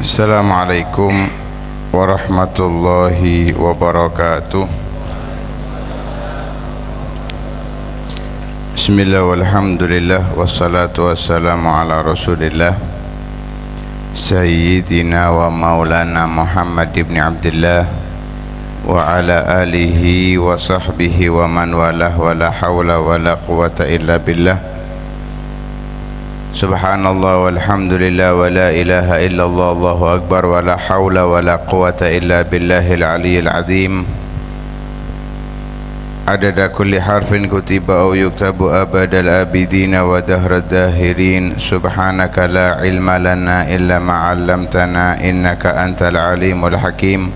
Assalamualaikum warahmatullahi wabarakatuh. Bismillah walhamdulillah wassalatu wassalamu ala rasulillah Sayyidina wa maulana Muhammad ibn Abdullah wa ala alihi wa sahbihi wa man walah wa la hawla wa la quwata illa billah. Subhanallah walhamdulillah wa la ilaha illallah Allahu akbar wa la hawla wa la quwata illa billahil aliyyil azim. Adada kulli harfin kutiba aw yuktabu abadal abidina wa dahrad dahirin. Subhanaka la ilma lana illa ma 'allamtana innaka antal alimul hakim.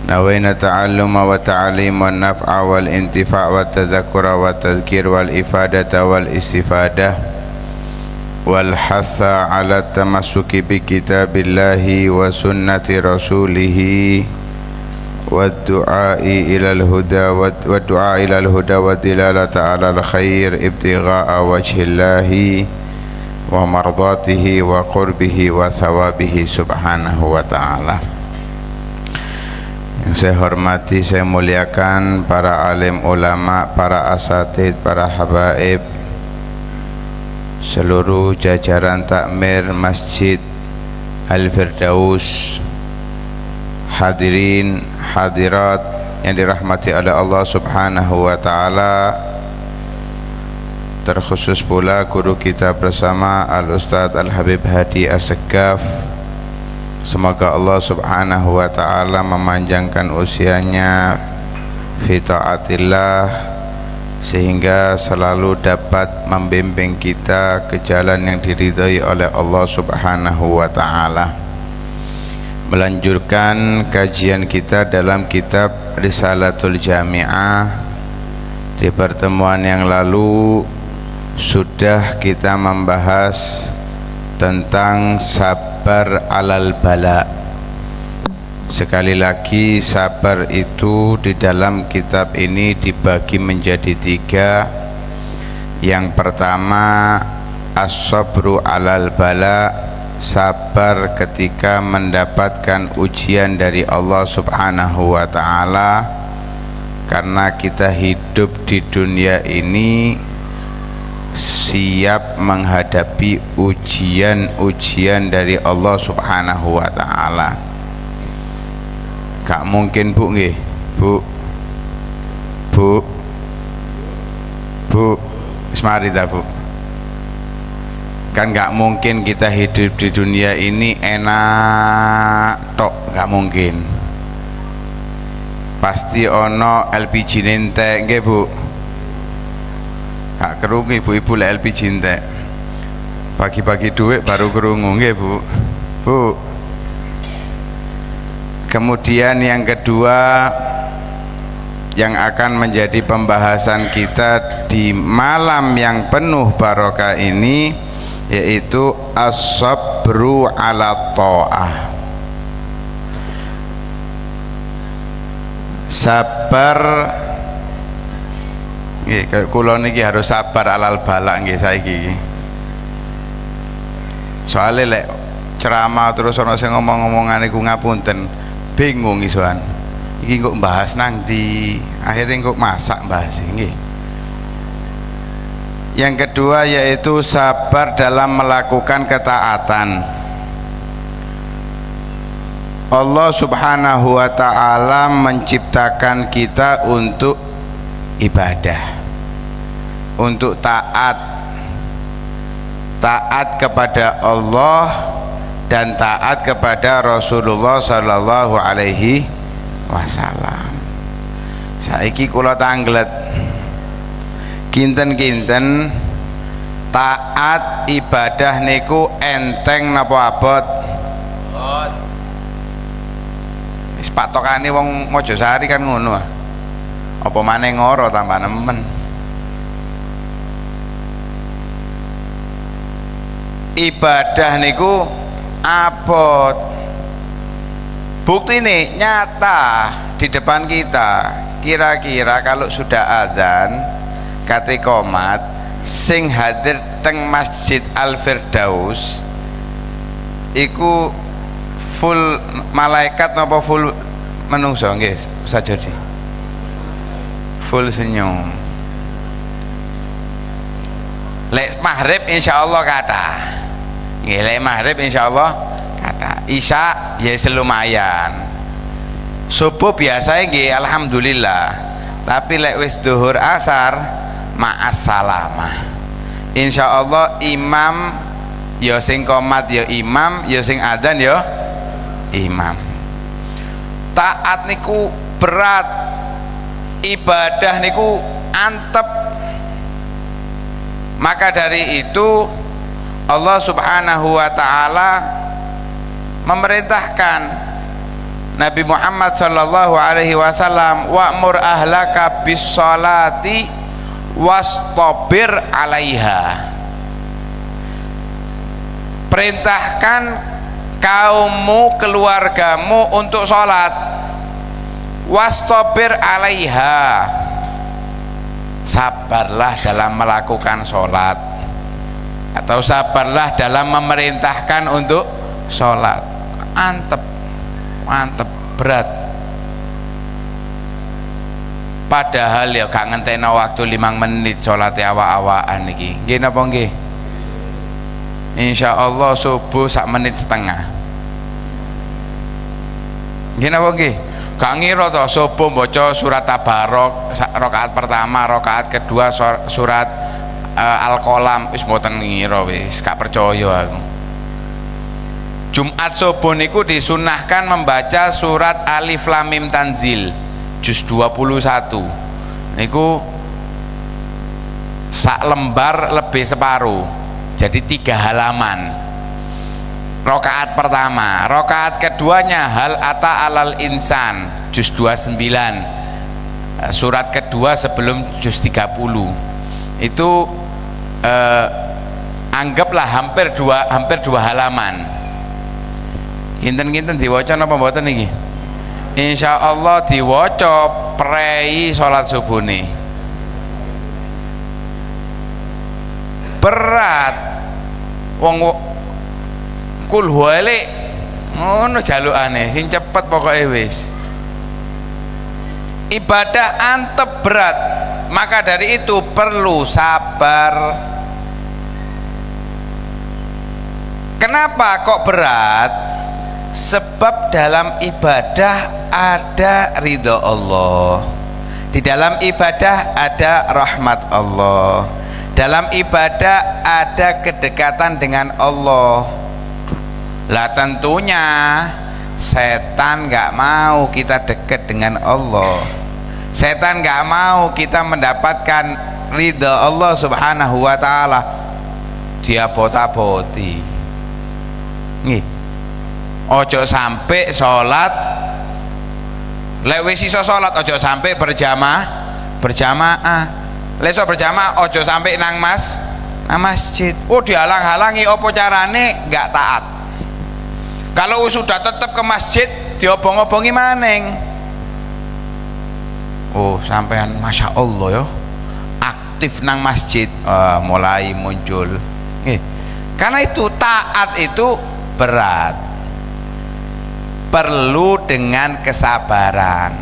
Nawayna ta'alluma wa ta'lim wa naf'a wal intifa' wa tadhakkura wa tadhkir wal ifadata wal istifadah wal hatha ala tamassuki bi kitabillahi wa sunnati rasulih wa du'ai ilal huda wa du'a ilal huda wa dilalata ala al khair ibtigha'a wajhillahi wa mardatihi wa qurbihi wa thawabihi subhanahu wa ta'ala. Yang saya hormati, saya muliakan para alim ulama, para asatid, para habaib, seluruh jajaran takmir Masjid Al-Firdaus, hadirin hadirat yang dirahmati oleh Allah subhanahu wa ta'ala, terkhusus pula guru kita bersama Al-Ustadz Al-Habib Hadi As-Saggaf. Semoga Allah subhanahu wa ta'ala memanjangkan usianya fi ta'atillah, sehingga selalu dapat membimbing kita ke jalan yang diridhai oleh Allah subhanahu wa ta'ala. Melanjutkan kajian kita dalam kitab Risalatul Jami'ah. Di pertemuan yang lalu sudah kita membahas tentang sabar alal bala. Sekali lagi, sabar itu di dalam kitab ini dibagi menjadi tiga. Yang pertama, as-sabru alal bala, sabar ketika mendapatkan ujian dari Allah subhanahu wa ta'ala. Karena kita hidup di dunia ini siap menghadapi ujian-ujian dari Allah subhanahu wa ta'ala. Gak mungkin bu nggih, bu semari dah bu, kan gak mungkin kita hidup di dunia ini enak tok, gak mungkin. Pasti ono LPG nentek nggih bu, gak kerungu ibu-ibu le LPG entek, pagi-pagi duit baru kerungu nggih bu. Kemudian yang kedua yang akan menjadi pembahasan kita di malam yang penuh barokah ini, yaitu as-sabru ala ta'ah. Sabar nggih, kayak kula niki harus sabar alal balak nggih saiki. Soale lek ceramah terus ana sing ngomong-ngomongan iku ngapunten, bingung isoan iki kok bahas nang di akhirnya kok masak bahas ini. Yang kedua yaitu sabar dalam melakukan ketaatan. Allah subhanahu wa ta'ala menciptakan kita untuk ibadah, untuk taat kepada Allah dan taat kepada Rasulullah sallallahu alaihi wasallam. Saiki kula tanglet kinten-kinten taat ibadah niku enteng napa abot? Wis patokane wong Mojosari kan ngono. Apa maneh ngoro tambah nemen. Ibadah niku abot, bukti nih nyata di depan kita. Kira-kira kalau sudah azan kate komat sing hadir teng Masjid Al Firdaus iku full malaikat napa full menungso nggih Ustaz Jody? Full senyum. Lek maghrib insyaallah kathah. Nggih, lek maghrib insyaallah kathah. Isya ya lumayan. Subuh biasa nggih alhamdulillah. Tapi lek wis zuhur asar ma'as salamah. Insyaallah imam ya sing qomat ya imam, ya sing adzan ya imam. Taat niku berat, ibadah niku antep. Maka dari itu Allah Subhanahu wa taala memerintahkan Nabi Muhammad sallallahu alaihi wasallam, wa'mur ahlaka bis sholati wastabir 'alaiha. Perintahkan kaummu, keluargamu untuk sholat, wastabir 'alaiha, sabarlah dalam melakukan sholat, atau sabarlah dalam memerintahkan untuk sholat. Antep berat. Padahal ya gak ngenteno waktu 5 menit sholat awak-awakan iki. Nggih napa nggih? Insyaallah subuh 1 menit setengah. Nggih napa nggih? Gak ngira to subuh baca surat Tabarok rakaat pertama, rakaat kedua surat Al-Qalam, wis mboten ngira, wis gak percaya aku. Jumat subuh niku disunahkan membaca surat Alif Lam Mim Tanzil juz 21 niku sak lembar lebih separuh, jadi 3 halaman. Rakaat pertama, rakaat keduanya hal ata alal insan juz 29, surat kedua sebelum juz 30. Itu anggaplah hampir dua halaman. Kinten-kinten diwaca napa mboten niki? Insyaallah diwaca prei salat subuh nih. Berat wong kul huwale ngono jalukane sing cepet pokoke wis. Ibadah antep berat, maka dari itu perlu sabar. Kenapa kok berat? Sebab dalam ibadah ada ridho Allah, di dalam ibadah ada rahmat Allah, dalam ibadah ada kedekatan dengan Allah. Lah tentunya setan nggak mau kita dekat dengan Allah, setan nggak mau kita mendapatkan ridho Allah Subhanahu wa taala. Dia bota-boti nih, ojo sampai sholat lek wis iso sholat ojo sampai berjamaah lek iso berjamaah ojo sampai nang masjid. Oh, dihalang-halangi, opo carane? Nggak taat. Kalau sudah tetap ke masjid diobong-obongi maning. Oh, sampean masya Allah ya aktif nang masjid, mulai muncul. Karena itu taat itu berat, perlu dengan kesabaran.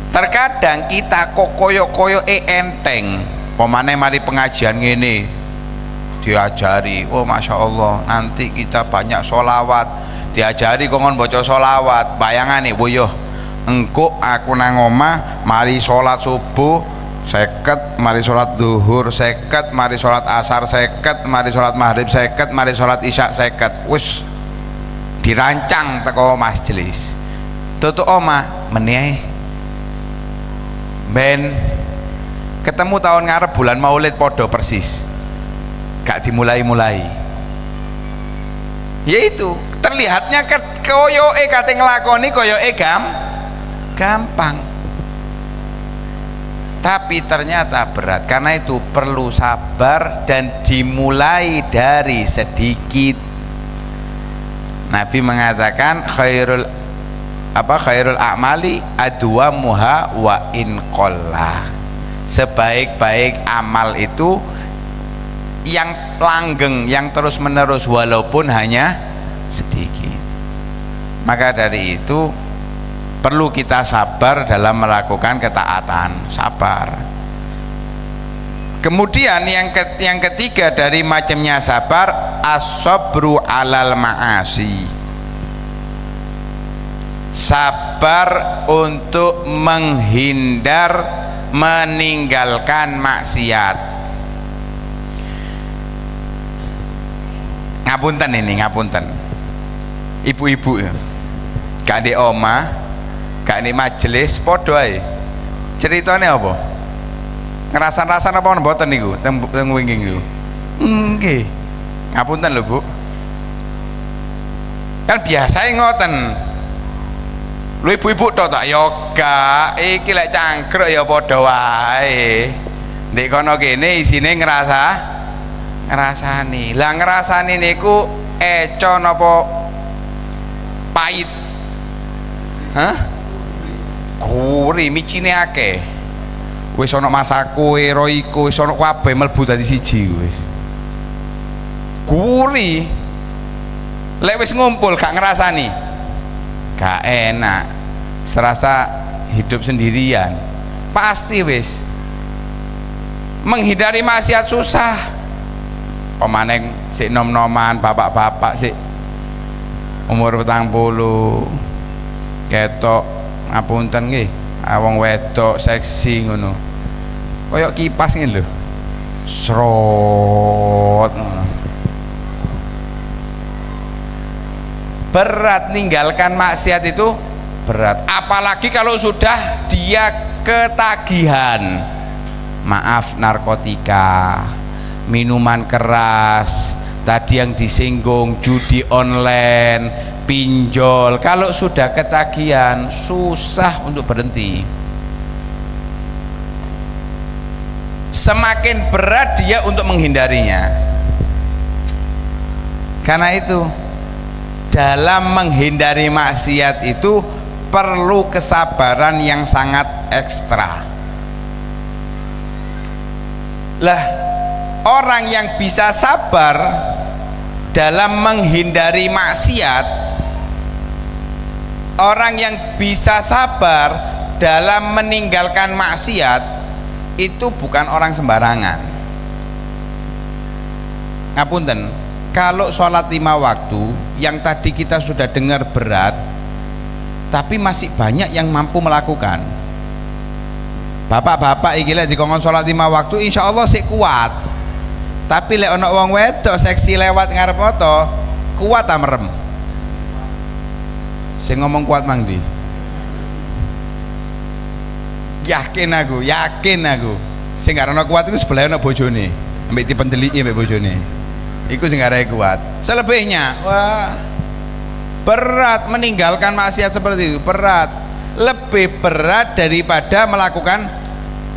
Terkadang kita kok koyo-koyo enteng, pemane mari pengajian ngene diajari, oh masya Allah nanti kita banyak sholawat, diajari kongon baca sholawat. Bayangane boyo engko aku nang omah mari sholat subuh 50, mari sholat duhur 50, mari sholat asar 50, mari sholat maghrib 50, mari sholat isya 50. Wis dirancang teko majelis. Tutuk omah meneh ben ketemu tahun ngarep bulan Maulid podo persis, gak dimulai-mulai. Yaitu terlihatnya koyoke kate nglakoni koyoke gampang, tapi ternyata berat. Karena itu perlu sabar dan dimulai dari sedikit. Nabi mengatakan khairul a'mali adwamuha wa in qalla. Sebaik-baik amal itu yang langgeng, yang terus menerus walaupun hanya sedikit. Maka dari itu perlu kita sabar dalam melakukan ketaatan, sabar. Kemudian yang ketiga dari macamnya sabar, as-sabru alal ma'asi. Sabar untuk menghindar meninggalkan maksiat. Ngapunten ini, ngapunten. Ibu-ibu gak di omah, gak di majelis, podo ae. Ceritanya apa? Ngerasan-rasan apa mboten niku teng wingi niku? Nggih. Ngapunten lho, Bu. Kan biasa ngoten. Lho ibu-ibu tok tak yoga, iki lek cangkruk ya padha wae. Ndek kono kene isine ngrasani. Lah ngrasani niku eco napa pahit? Hah? Gurih, micine akeh. Wis ana masaku, roiko, wis ana kabeh mlebu dadi siji wis. Gurih. Lek wis ngumpul gak ngrasani, gak enak. Serasa hidup sendirian. Pasti wis. Menghindari maksiat susah. Pemaneng sik nom-noman bapak-bapak sik umur 40 ketok ngapunten nggih, wong wedok seksi ngono. Kayak kipas ngene lho. Srot ngono. Berat ninggalkan maksiat itu berat, apalagi kalau sudah dia ketagihan. Maaf, narkotika, minuman keras, tadi yang disinggung judi online, pinjol. Kalau sudah ketagihan susah untuk berhenti. Semakin berat dia untuk menghindarinya. Karena itu dalam menghindari maksiat itu perlu kesabaran yang sangat ekstra. Lah, orang yang bisa sabar dalam menghindari maksiat, orang yang bisa sabar dalam meninggalkan maksiat, itu bukan orang sembarangan. Ngapunten, kalau sholat 5 waktu yang tadi kita sudah dengar berat, tapi masih banyak yang mampu melakukan. Bapak-bapak iki lek dikongkon sholat 5 waktu insya Allah sik kuat. Tapi lek ana wong wedok seksi lewat ngarep moto, kuat ta merem? Sing ngomong kuat mang ndi? Yakin aku. Sing gak ana kuat iku sebelah ana bojone, ambek dipendeliki ambek bojone. Iku sing arek kuat. Selebihnya, wah, berat meninggalkan maksiat seperti itu, berat. Lebih berat daripada melakukan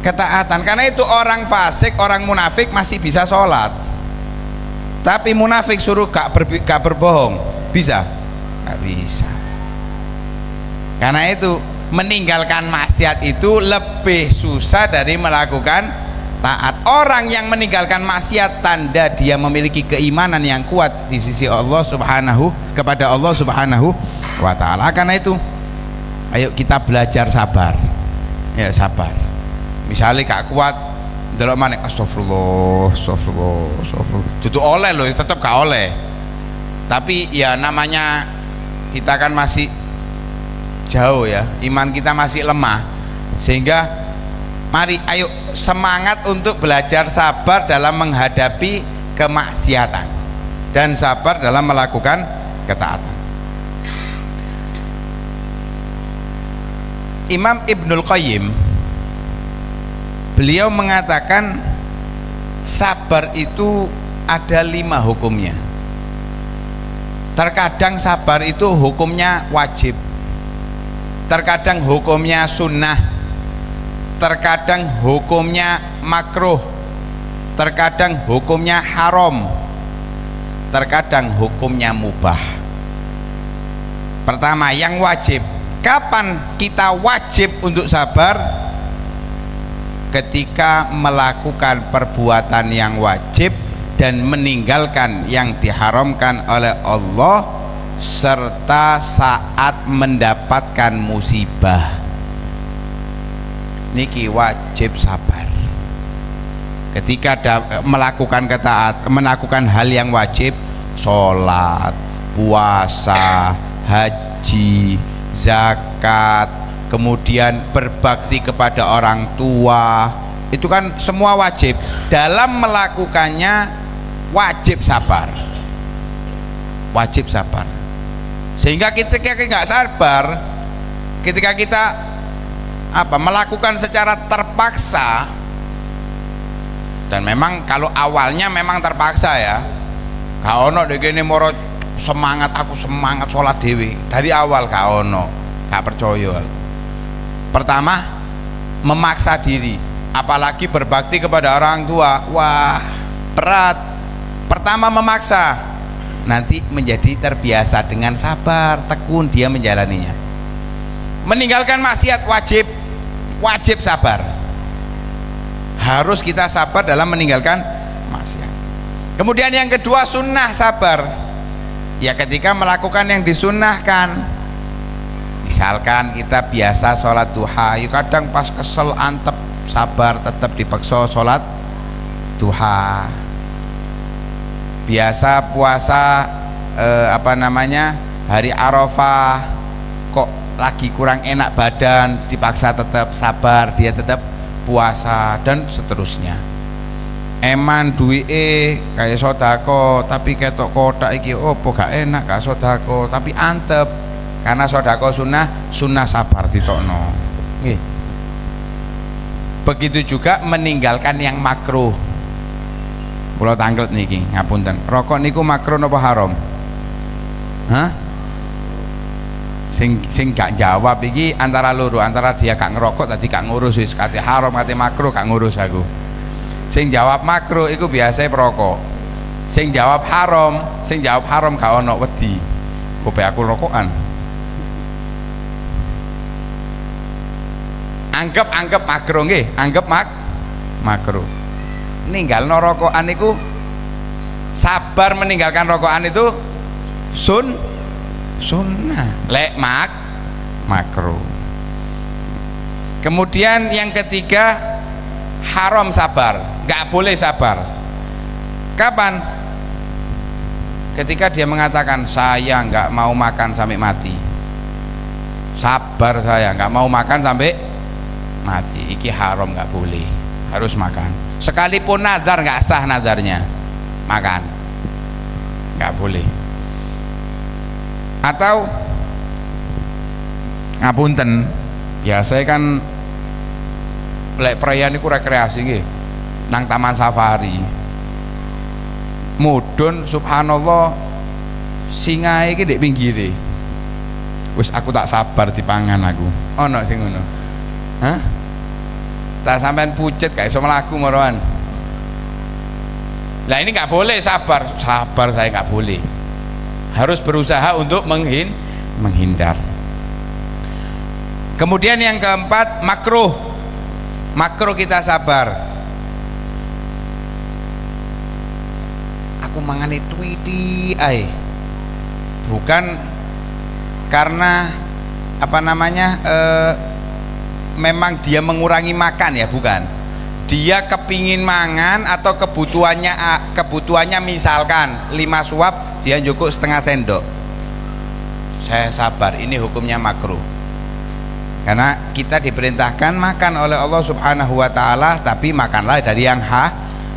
ketaatan. Karena itu orang fasik, orang munafik masih bisa sholat, tapi munafik suruh gak berbohong, bisa? Gak bisa. Karena itu meninggalkan maksiat itu lebih susah dari melakukan taat. Orang yang meninggalkan maksiat tanda dia memiliki keimanan yang kuat di sisi Allah Subhanahu, kepada Allah Subhanahu wa ta'ala. Karena itu ayo kita belajar sabar. Ya, sabar. Misalnya gak kuat delok maneh, astagfirullah. Dudu oleh loh, tetap gak oleh. Tapi ya namanya kita kan masih jauh ya, iman kita masih lemah, sehingga mari ayo semangat untuk belajar sabar dalam menghadapi kemaksiatan dan sabar dalam melakukan ketaatan. Imam Ibnul Qayyim beliau mengatakan sabar itu ada 5 hukumnya. Terkadang sabar itu hukumnya wajib, terkadang hukumnya sunnah, terkadang hukumnya makruh, terkadang hukumnya haram, terkadang hukumnya mubah. Pertama, yang wajib. Kapan kita wajib untuk sabar? Ketika melakukan perbuatan yang wajib dan meninggalkan yang diharamkan oleh Allah serta saat mendapatkan musibah. Niki wajib sabar. Ketika melakukan hal yang wajib, sholat, puasa, haji, zakat, kemudian berbakti kepada orang tua, itu kan semua wajib. Dalam melakukannya wajib sabar, wajib sabar. Sehingga ketika kita nggak sabar, ketika kita melakukan secara terpaksa, dan memang kalau awalnya memang terpaksa ya, gak ono dekene moro semangat, aku semangat sholat dewi dari awal, gak ono, gak percaya. Pertama, memaksa diri, apalagi berbakti kepada orang tua, wah berat. Pertama memaksa, nanti menjadi terbiasa dengan sabar, tekun dia menjalaninya. Meninggalkan maksiat wajib sabar. Harus kita sabar dalam meninggalkan maksiat. Kemudian yang kedua, sunnah sabar. Ya ketika melakukan yang disunnahkan. Misalkan kita biasa sholat duha, ya kadang pas kesel antep, sabar tetap dipaksa sholat duha. Biasa puasa hari Arafah, kok lagi kurang enak badan, dipaksa tetap sabar, dia tetap puasa, dan seterusnya. Eman duwike kayak sodako, tapi ketok kotak iki opo gak enak, gak sodako, tapi antep karena sodako sunnah sabar ditokno. Nggih. Begitu juga meninggalkan yang makruh. Kula tanglet niki, ngapunten. Rokok niku makruh napa haram? Hah? Sing gak jawab iki antara loro, antara dia gak ngerokok tadi gak ngurus, wis kate haram kate makruh gak ngurus aku. Sing jawab makruh iku biasa perokok. Sing jawab haram gak ono wedi. Kope aku rokokan. Anggap makruh nggih, anggap makruh. Ninggalno rokokan iku, sabar meninggalkan rokokan itu sunnah, lek makruh. Kemudian yang ketiga, haram sabar, nggak boleh sabar. Kapan? Ketika dia mengatakan saya nggak mau makan sampai mati, sabar saya nggak mau makan sampai mati, iki haram, nggak boleh, harus makan. Sekalipun nazar nggak sah nazarnya, makan nggak boleh. Atau ngapunten, biasanya kan lek perayaan iku rekreasi nggih nang taman safari, mudun subhanallah singae iki ndek pinggire, wis aku tak sabar dipangan aku. Ono sing ngono. Hah? Tak sampean pucet gak iso mlaku moroan. Lah ini nggak boleh sabar saya nggak boleh. Harus berusaha untuk menghindar. Kemudian yang keempat, makruh kita sabar. Aku mangane twiti ae, bukan karena memang dia mengurangi makan ya, bukan. Dia kepingin mangan atau kebutuhannya misalkan 5 suap, dia cukup setengah sendok. Saya sabar, ini hukumnya makruh. Karena kita diperintahkan makan oleh Allah Subhanahu wa taala, tapi makanlah dari yang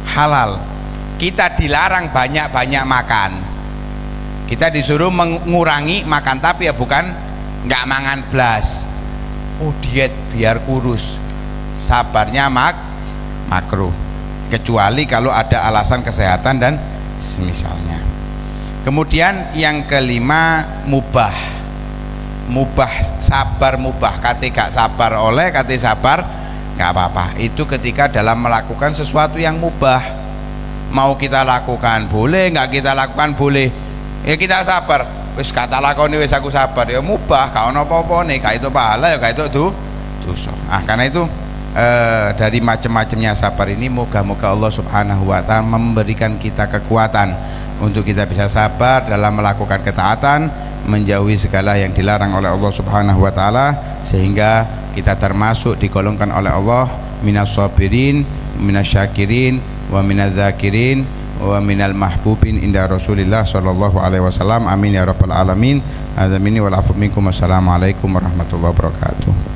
halal. Kita dilarang banyak-banyak makan. Kita disuruh mengurangi makan, tapi ya bukan nggak mangan blas. Oh diet biar kurus, sabarnya makruh, kecuali kalau ada alasan kesehatan dan semisalnya. Kemudian yang kelima, mubah sabar, kate gak sabar oleh kate sabar gak apa-apa. Itu ketika dalam melakukan sesuatu yang mubah, mau kita lakukan boleh, nggak kita lakukan boleh, ya kita sabar. Wis kata lakoni wis aku sabar, ya mubah, gak ono apa-apane, gak itu pahala ya gak itu dosa. Karena itu dari macam-macamnya sabar ini, moga-moga Allah Subhanahu wa taala memberikan kita kekuatan untuk kita bisa sabar dalam melakukan ketaatan menjauhi segala yang dilarang oleh Allah Subhanahu wa taala, sehingga kita termasuk digolongkan oleh Allah minas sabirin, minas syakirin, wa minaz zakirin, wa minal mahbubin inda Rasulillah sallallahu alaihi wasallam. Amin ya rabbal alamin. Adzamini wal afu minkum. Wassalamualaikum warahmatullahi wabarakatuh.